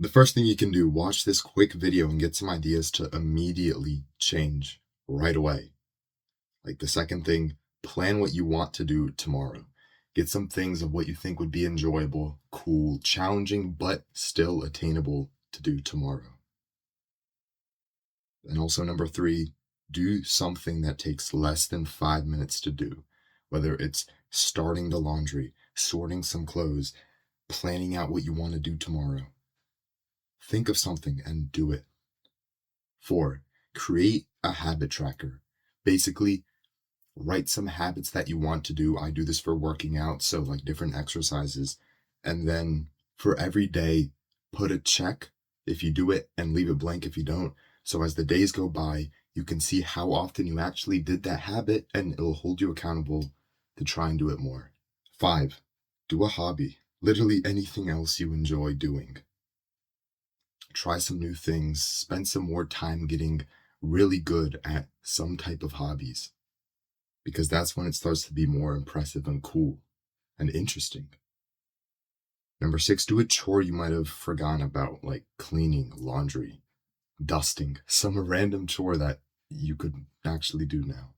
The first thing you can do, watch this quick video and get some ideas to immediately change right away. Like the second thing, plan what you want to do tomorrow. Get some things of what you think would be enjoyable, cool, challenging, but still attainable to do tomorrow. And also, number three, do something that takes less than 5 minutes to do, whether it's starting the laundry, sorting some clothes, planning out what you want to do tomorrow. Think of something and do it. Four, create a habit tracker. Basically, write some habits that you want to do. I do this for working out, so like different exercises. And then for every day, put a check if you do it and leave it blank if you don't. So as the days go by, you can see how often you actually did that habit and it'll hold you accountable to try and do it more. Five, do a hobby. Literally anything else you enjoy doing. Try some new things. Spend some more time getting really good at some type of hobbies, because that's when it starts to be more impressive and cool and interesting. Number six, do a chore you might have forgotten about, like cleaning, laundry, dusting, some random chore that you could actually do now.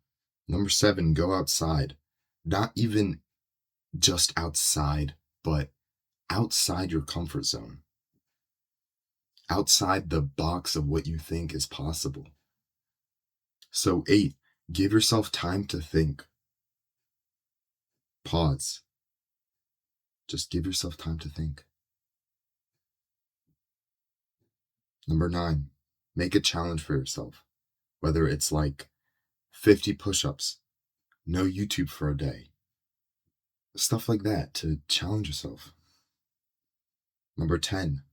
Number seven, go outside. Not even just outside, but outside your comfort zone. Outside the box of what you think is possible. So eight, give yourself time to think. Pause. Just give yourself time to think. Number nine, make a challenge for yourself. Whether it's like 50 push-ups, no YouTube for a day, stuff like that to challenge yourself. Number 10,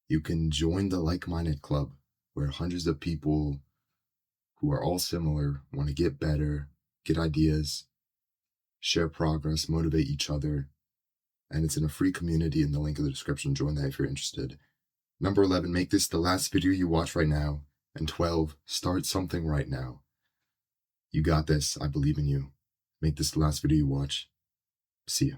you can join the like-minded club where hundreds of people who are all similar want to get better, get ideas, share progress, motivate each other. And it's in a free community in the link in the description. Join that if you're interested. Number 11, make this the last video you watch right now. And 12, start something right now. You got this. I believe in you. Make this the last video you watch. See ya.